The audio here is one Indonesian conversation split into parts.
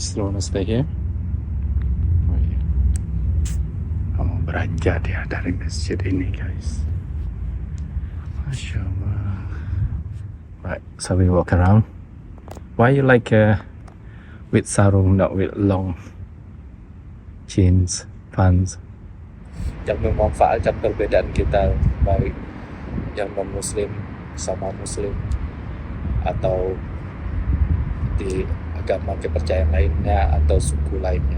Still wanna stay here? Oh iya. Kamu beranjak ya dari masjid ini, guys. Masya Allah. Right, so we walk around. Why you like with sarung, not with long jeans, pants? Yang memanfaatkan perbedaan kita, baik yang non-muslim sama muslim atau di agama kepercayaan lainnya atau suku lainnya.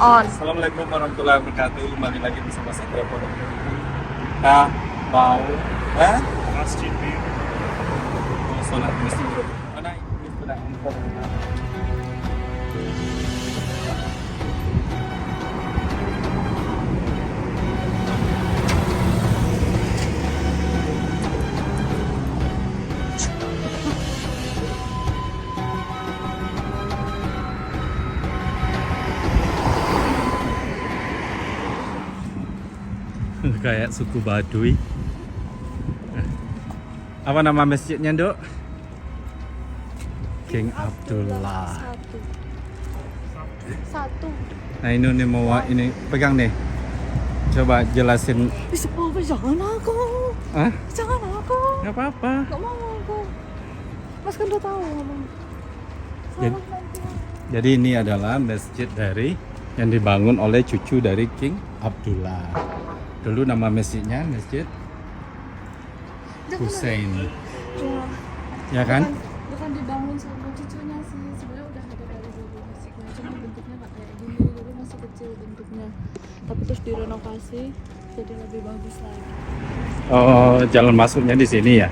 Assalamualaikum warahmatullahi wabarakatuh. Kembali lagi bersama Satria Pondok. Kita mau masjid biru. Sholat masjid biru. Mana ini sudah info. Kayak suku Baduy. Apa nama masjidnya, Dok? King Abdullah. Satu. Nah, ini nih mau ini pegang nih. Coba jelasin. Jangan aku. Hah? Jangan aku. Gak apa-apa. Gak mau aku. Mas kan udah tahu ngomong. Jadi, jadi ini adalah masjid dari yang dibangun oleh cucu dari King Abdullah. Dulu nama masjidnya Masjid Hussein. Ya kan? Bukan dibangun sama cucunya sih. Sebenarnya udah ada dari dulu musiknya. Cuma bentuknya nggak kayak gini. Dulu masih kecil bentuknya. Tapi terus direnovasi jadi lebih bagus lagi. Oh, jalan masuknya di sini ya?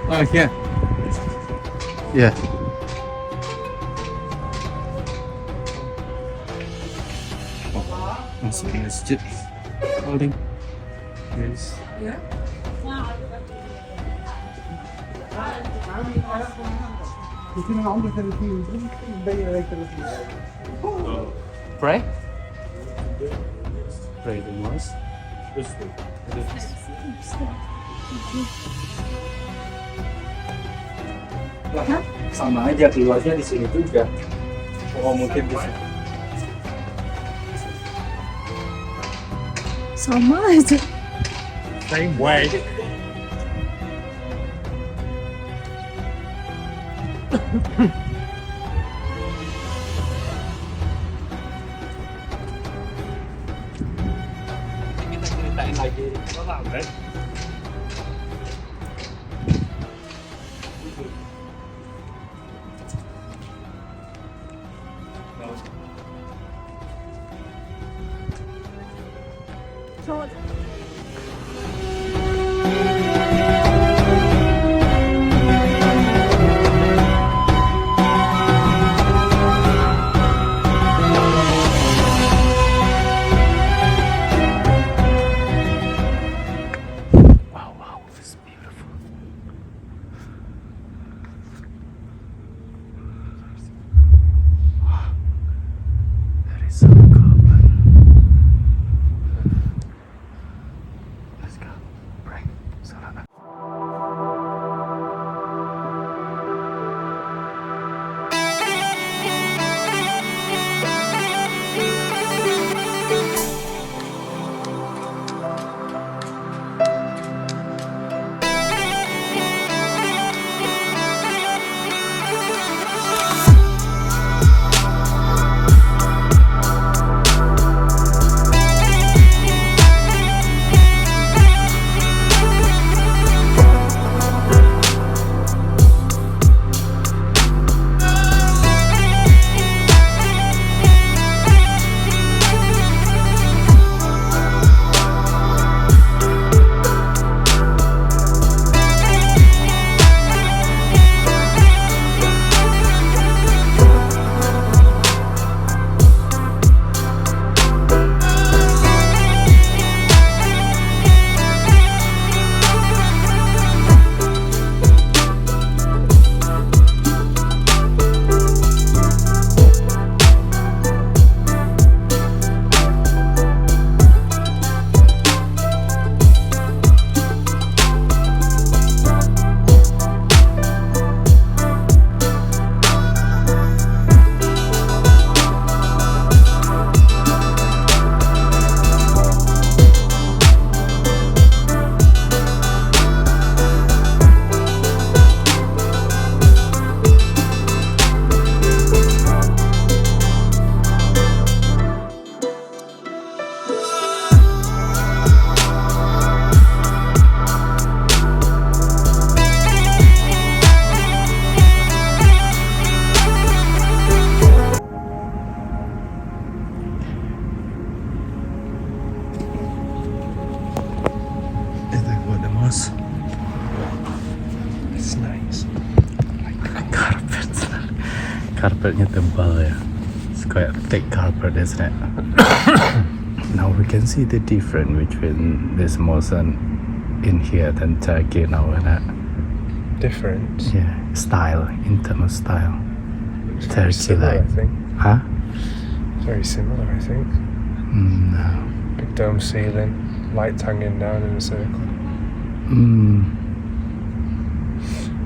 Oh iya. Ya. Oh, masuk masjid. Holding. Yes. Pray? Pray the most. Lah, sama aja keluarnya di sini juga. Oh, mungkin di sini. Sama aja. Same way. Kita ceritain lagi. Wow, it's beautiful. That is so common. carpetnya tebal ya. It's quite a thick carpet, isn't it? Now we can see the difference between this Mosen in here than Turkey now, isn't it? Different. Yeah, style, in terms of style. It's very Turkey similar, like, I think. huh? Very similar, I think. No. Big dome ceiling, lights hanging down in a circle.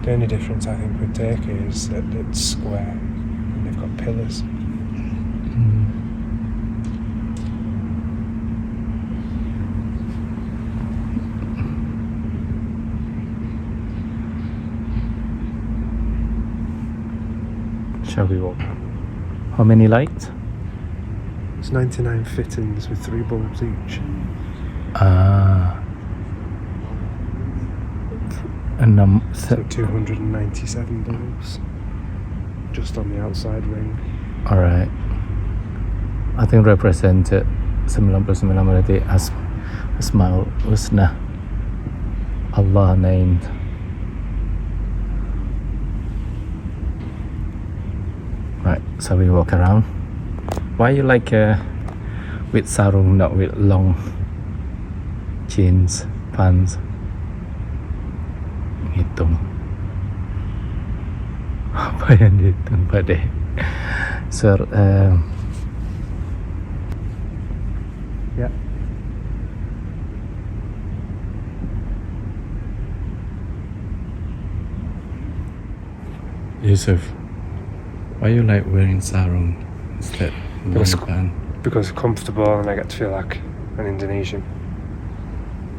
The only difference I think with Turkey is that it's square and they've got pillars. Shall we walk? How many lights? It's 99 fittings with 3 bulbs each. So 297 bulbs just on the outside ring. Alright. I think represented 99 berarti Asmaul Husna. Allah named. Right, so we walk around. Why you like with sarung, not with long jeans, pants? Hitung. Apa yang dihitung Pak Deh? Sir, Yeah. Yusuf, why you like wearing sarung instead of Because- long pants? Because it's comfortable and I get to feel like an Indonesian.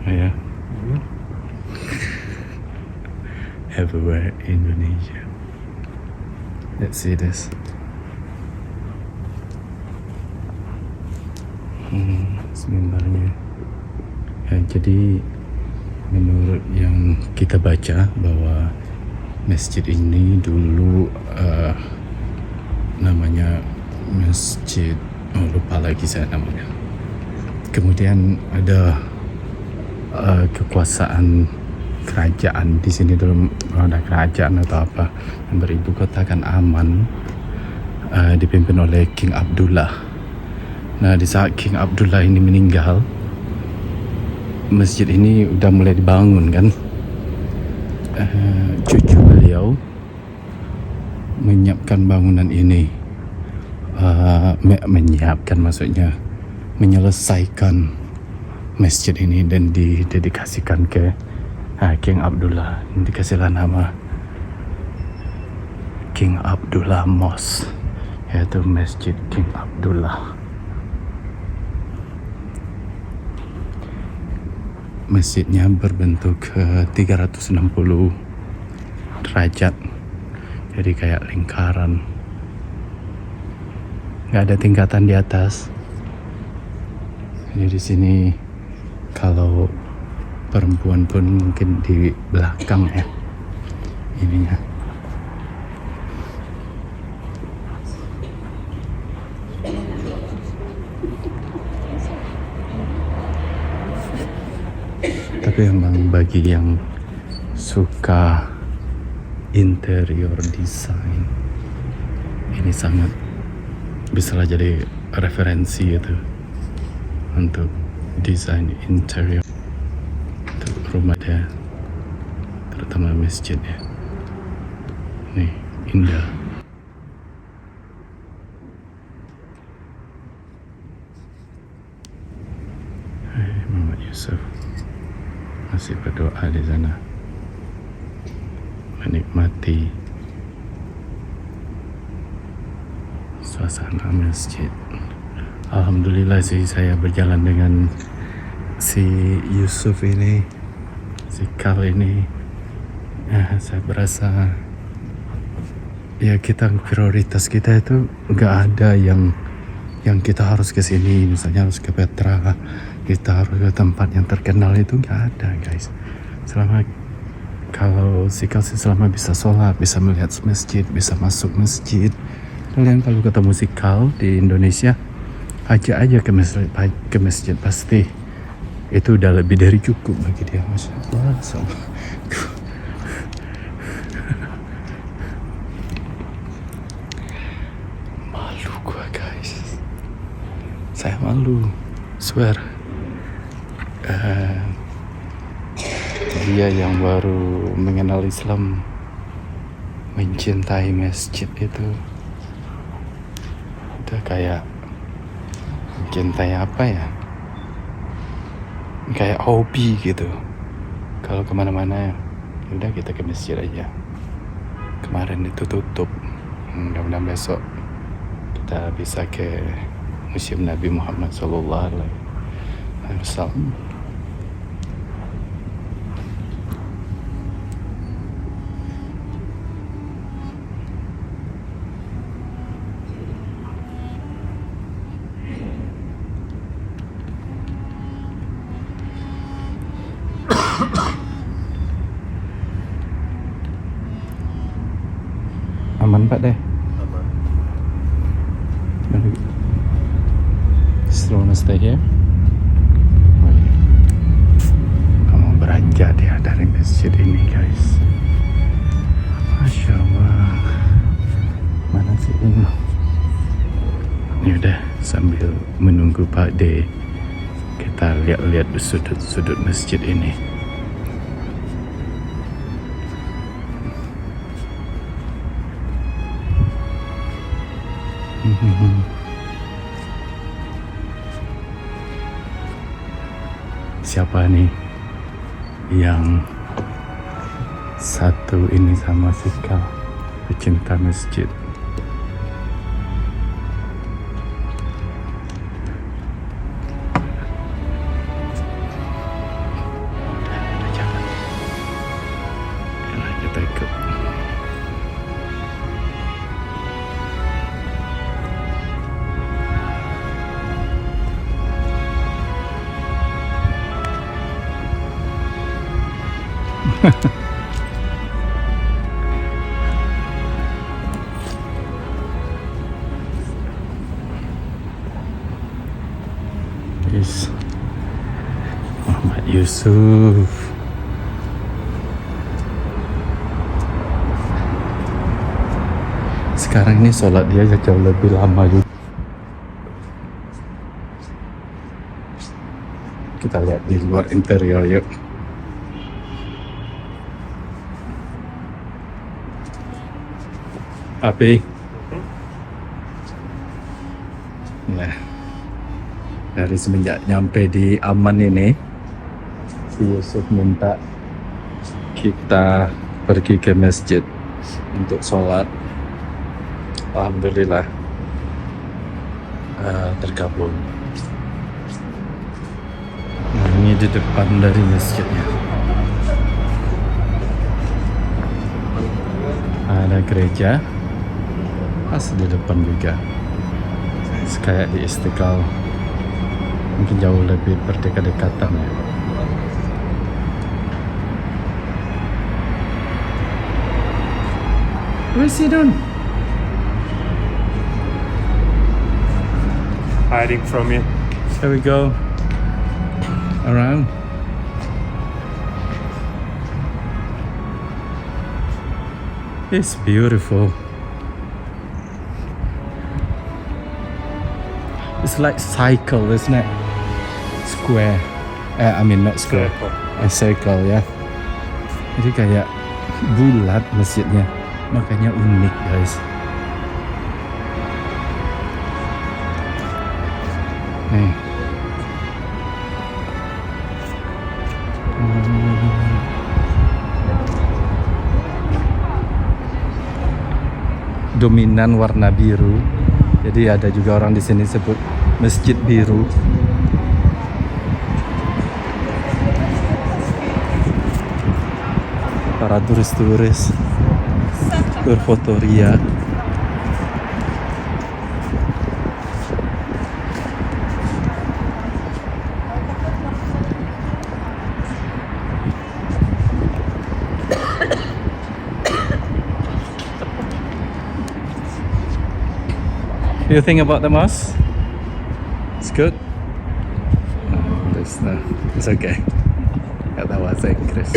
Oh, yeah. Everywhere Indonesia. Let's see this. Mimbarnya. Ya, jadi menurut yang kita baca bahwa masjid ini dulu namanya masjid, lupa lagi saya namanya. Kemudian ada kekuasaan kerajaan di sini dulu, ada kerajaan atau apa yang beribu kotakan Aman, dipimpin oleh King Abdullah. Nah, di saat King Abdullah ini meninggal, masjid ini udah mulai dibangun kan. Cucu beliau menyiapkan bangunan ini, menyiapkan maksudnya menyelesaikan masjid ini dan didedikasikan ke King Abdullah. Dikasihlah nama King Abdullah Mosque, yaitu Masjid King Abdullah. Masjidnya berbentuk 360 derajat, jadi kayak lingkaran, nggak ada tingkatan di atas. Jadi di sini kalau perempuan pun mungkin di belakang ya ininya. Tapi emang bagi yang suka interior design, ini sangat bisa jadi referensi itu untuk desain interior untuk rumah dia, terutama masjid ya. Nih, indah. Muhammad Yusuf masih berdoa di sana, menikmati suasana masjid. Alhamdulillah sih saya berjalan dengan si Yusuf ini, si Kal ini. Saya berasa ya prioritas kita itu nggak ada yang kita harus ke sini, misalnya harus ke Petra, kita harus ke tempat yang terkenal, itu nggak ada guys. Kalau si Kal selama bisa sholat, bisa melihat masjid, bisa masuk masjid. Kalian kalau ketemu si Kal di Indonesia, ajak aja ke masjid pasti itu udah lebih dari cukup bagi dia. Masya Allah. Malu gua guys. Saya malu. Swear. Dia yang baru mengenal Islam mencintai masjid itu udah kayak mencintai apa ya, kayak hobi gitu. Kalau kemana-mana udah kita ke masjid aja. Kemarin itu tutup, mudah-mudahan besok kita bisa ke Museum Nabi Muhammad Sallallahu Alaihi Wasallam. Aman Pak deh. Aman. Still wanna stay here? Oh, iya. Kamu beranjak dia dari masjid ini guys. Masya Allah. Mana sih ini? Ini udah sambil menunggu Pak D, kita lihat-lihat sudut-sudut masjid ini. Siapa nih yang satu ini sama si Kal, pecinta masjid? Udah jalan. Yalah, kita ikut. Is Muhammad Yusuf. Sekarang ini sholat dia jauh lebih lama juga. Kita lihat di luar interior yuk. Api. Nah, dari semenjak nyampe di Aman ini, si Yusuf minta kita pergi ke masjid untuk sholat. Alhamdulillah terkabul. Nah, ini di depan dari masjidnya ada gereja. Pas di depan juga, kayak di Istiqlal, mungkin jauh lebih berdekat-dekatan ya. Where's he doing? Hiding from you. Shall we go around? It's beautiful. It's like cycle, isn't it? Square. I mean not square. Circle. A circle ya. Jadi kayak bulat masjidnya. Makanya unik guys. Nih. Dominan warna biru. Jadi ada juga orang di sini sebut Masjid Biru. Para turis-turis berfoto ria. What do you think about the mosque? It's good? No, it's okay. Gak tahu bahasa Inggris.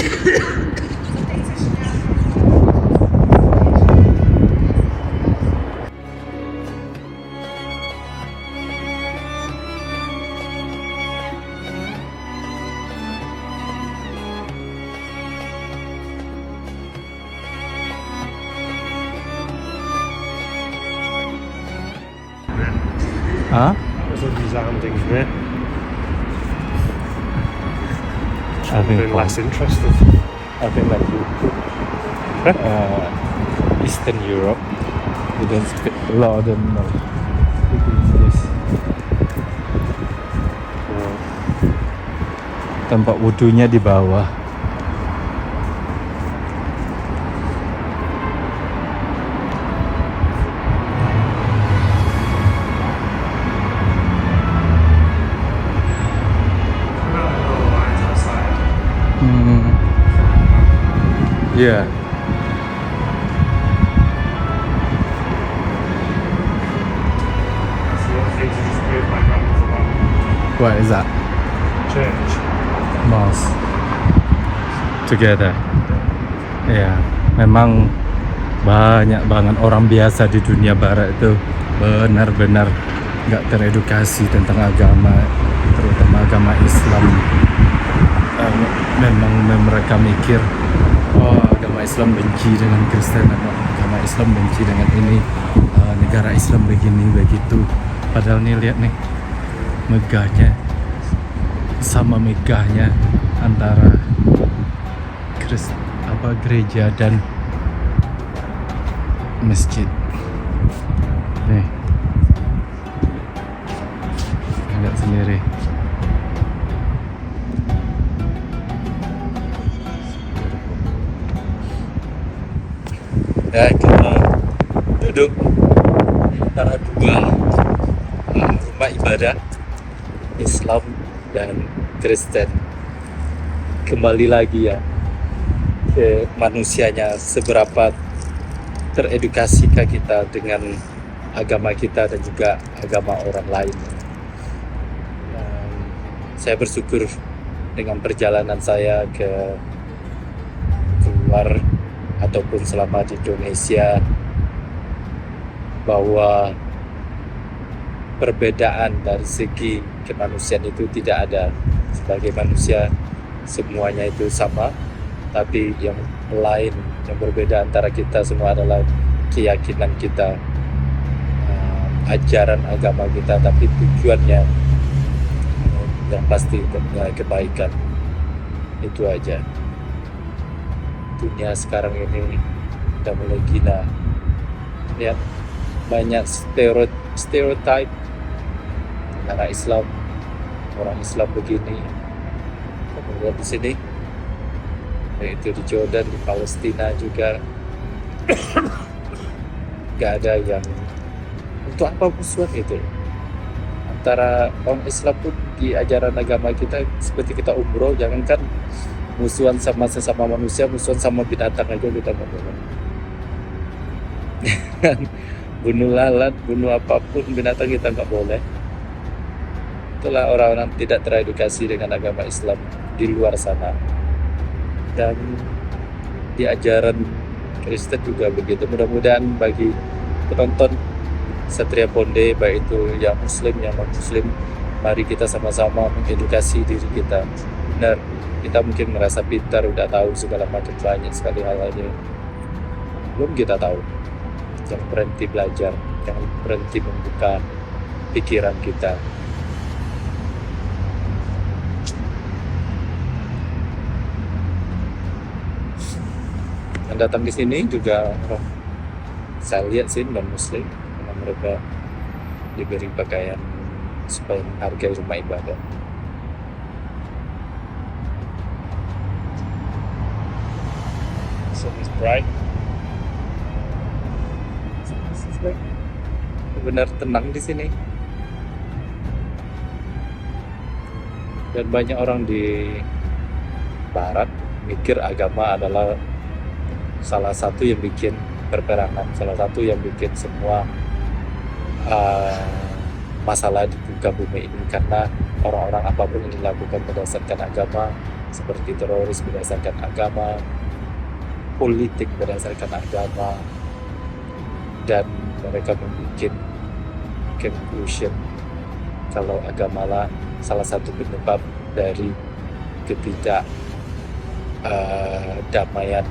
Huh? That was a resounding no. I think Been less interested. I think like Eastern Europe, we don't speak a lot of them know speak English. Tempat wudhunya di bawah. Yeah. What is that? Church. Mosque. Together. Ya, memang banyak banget orang biasa di dunia barat itu benar-benar nggak teredukasi tentang agama, terutama agama Islam. Memang mereka mikir, oh agama Islam benci dengan Kristen, agama Islam benci dengan ini, negara Islam begini begitu. Padahal nih lihat nih, megahnya sama megahnya antara gereja dan masjid. Nih, lihat sendiri. Ya, kita duduk antara dua rumah ibadah Islam dan Kristen. Kembali lagi ya ke manusianya, seberapa teredukasikah kita dengan agama kita dan juga agama orang lain. Saya bersyukur dengan perjalanan saya ke luar ataupun selama di Indonesia, bahwa perbedaan dari segi kemanusiaan itu tidak ada. Sebagai manusia semuanya itu sama, tapi yang lain, yang berbeda antara kita semua adalah keyakinan kita, ajaran agama kita, tapi tujuannya yang pasti kebaikan. Itu aja. Dunia sekarang ini udah mulai gila. Lihat, banyak stereotype anak Islam, orang Islam begini. Kamu lihat di sini, yaitu di Jordan, di Palestina juga. Gak ada yang, untuk apa musuhan itu antara orang Islam pun di ajaran agama kita. Seperti kita umroh, jangankan musuhan sama sesama manusia, musuhan sama binatang aja kita nggak boleh. Bunuh lalat, bunuh apapun binatang kita nggak boleh. Itulah orang-orang tidak teredukasi dengan agama Islam di luar sana. Dan di ajaran Kristen juga begitu. Mudah-mudahan bagi penonton Satria Ponde, baik itu yang Muslim, yang non-Muslim, mari kita sama-sama mengedukasi diri kita. Benar, kita mungkin merasa pintar, udah tahu segala macam, banyak sekali hal-halnya belum kita tahu. Jangan berhenti belajar, jangan berhenti membuka pikiran kita. Yang datang di sini juga saya lihat sih non-Muslim, karena mereka diberi pakaian supaya menghargai rumah ibadah. So it's bright. Benar tenang di sini. Dan banyak orang di barat mikir agama adalah salah satu yang bikin perperangan, salah satu yang bikin semua masalah di muka bumi ini, karena orang-orang apapun yang dilakukan berdasarkan agama, seperti teroris berdasarkan agama, politik berdasarkan agama, dan mereka membuat conclusion kalau agamalah salah satu penyebab dari damaian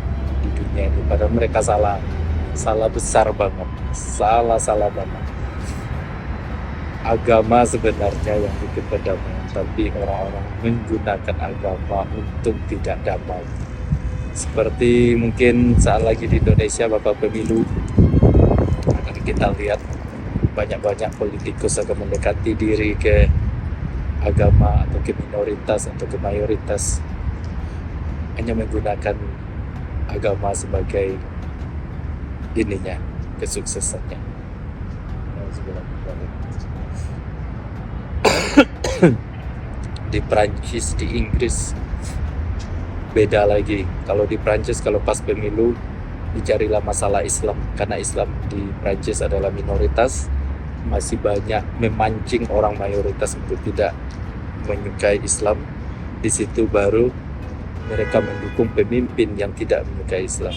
di dunia ini. Padahal mereka salah besar banget, salah banget. agama sebenarnya yang bikin perdamaian, tapi orang-orang menggunakan agama untuk tidak damai. Seperti mungkin saat lagi di Indonesia Bapak pemilu, akan kita lihat banyak-banyak politikus akan mendekati diri ke agama atau ke minoritas atau ke mayoritas, hanya menggunakan agama sebagai ininya, kesuksesannya. Di Prancis, di Inggris beda lagi. Kalau di Prancis, kalau pas pemilu dicarilah masalah Islam, karena Islam di Prancis adalah minoritas, masih banyak memancing orang mayoritas untuk tidak menyukai Islam. Di situ baru mereka mendukung pemimpin yang tidak menyukai Islam.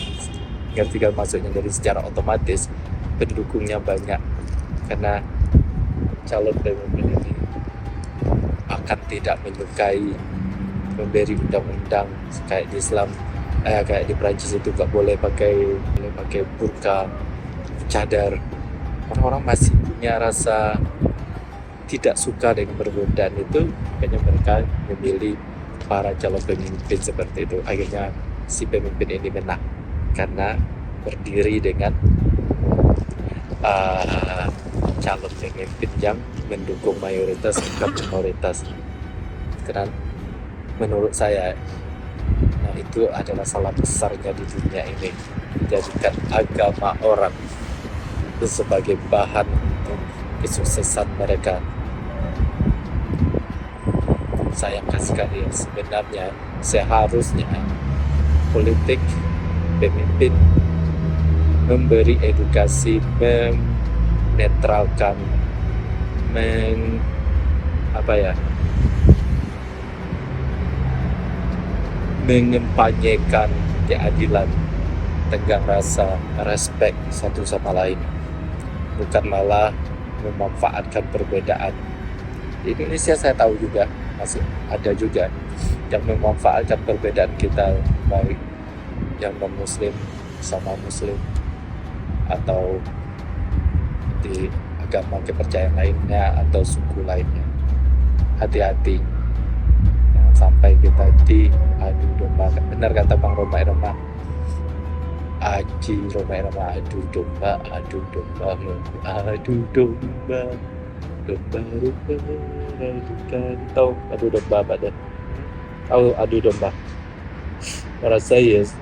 Ngerti kan maksudnya? Jadi secara otomatis pendukungnya banyak, karena calon pemimpin ini akan tidak menyukai memberi undang-undang kayak di Islam, kayak di Prancis itu gak boleh pakai burka, cadar. Orang-orang masih punya rasa tidak suka dengan perbedaan itu, makanya mereka memilih para calon pemimpin seperti itu. Akhirnya si pemimpin ini menang karena berdiri dengan calon pemimpin yang mendukung mayoritas bukan minoritas. Karena menurut saya, nah itu adalah salah besarnya di dunia ini, menjadikan agama orang itu sebagai bahan untuk kesuksesan mereka. Sayangkan sekali, sebenarnya seharusnya politik, pemimpin memberi edukasi, menetralkan, mengempanyekan keadilan, tegang rasa, respect satu sama lain, bukan malah memanfaatkan perbedaan. Di Indonesia saya tahu juga masih ada juga yang memanfaatkan perbedaan kita, baik yang non-muslim sama muslim atau di agama kepercayaan lainnya atau suku lainnya. Hati-hati, jangan sampai kita diadu domba. Benar kata Bang Romai Roma, Aji Romai Roma, adu domba, adu domba, adu domba, domba rupa, adu kantong, adu domba pada. Tahu adu domba? What I say is,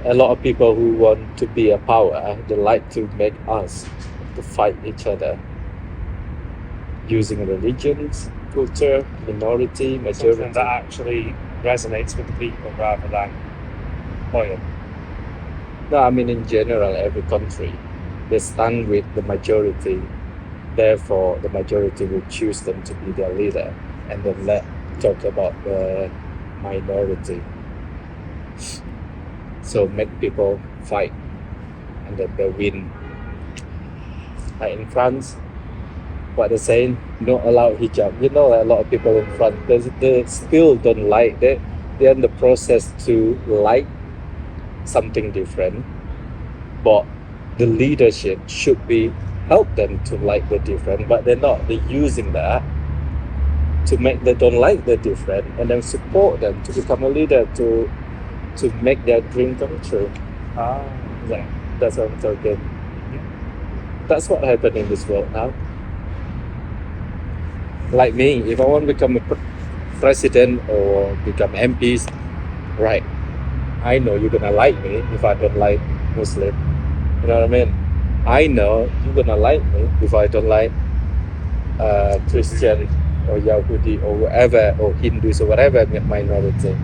a lot of people who want to be a power, they like to make us to fight each other using religions, culture, minority, Something majority. that actually resonates with the people rather than oil. No, I mean in general, every country, they stand with the majority. Therefore, the majority will choose them to be their leader, and then talk about the minority. So make people fight, and then they win. Like in France, what they're saying, don't allow hijab. You know, a lot of people in France, they still don't like that. They're in the process to like something different, but the leadership should be help them to like the different, but they're not. They're using that to make they don't like the different, and then support them to become a leader to make their dream come true. Yeah, that's what I'm talking. That's what happened in this world now. Like me, if I want to become a president or become MPs, right? I know you're gonna like me if I don't like Muslim. You know what I mean? I know you're gonna like me if I don't like Christian or Yahudi or whatever, or Hindus or whatever minority,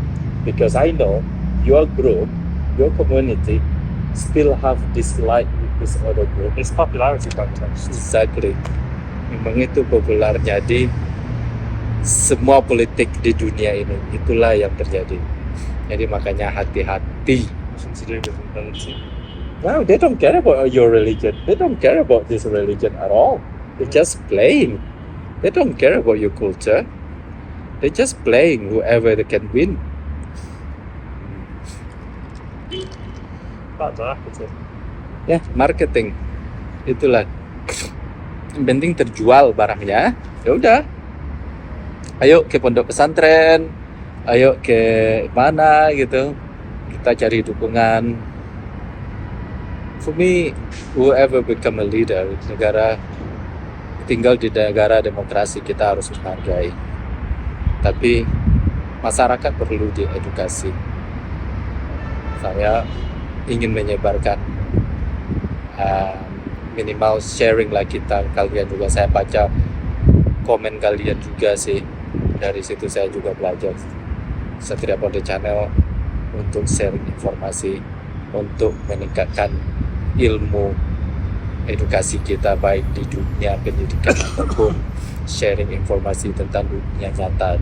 because I know your group, your community still have dislike with this other group. It's popularity contest. Exactly. Memang itu populernya di semua politik di dunia ini. Itulah yang terjadi. Jadi makanya hati-hati. Nothing to do with ability. No, they don't care about your religion. They don't care about this religion at all. They're just playing. They don't care about your culture. They're just playing whoever they can win. That's marketing. Ya, marketing. Itulah. yang penting terjual barangnya. Ya udah, ayo ke pondok pesantren, ayo ke mana gitu, kita cari dukungan. For me, whoever become a leader, tinggal di negara demokrasi, kita harus menghargai. Tapi masyarakat perlu diedukasi. Saya ingin menyebarkan minimal sharing lah kalian juga. Saya baca komen kalian juga sih, dari situ saya juga belajar. Satria Pondok Channel untuk sharing informasi, untuk meningkatkan ilmu edukasi kita, baik di dunia pendidikan ataupun sharing informasi tentang dunia nyata.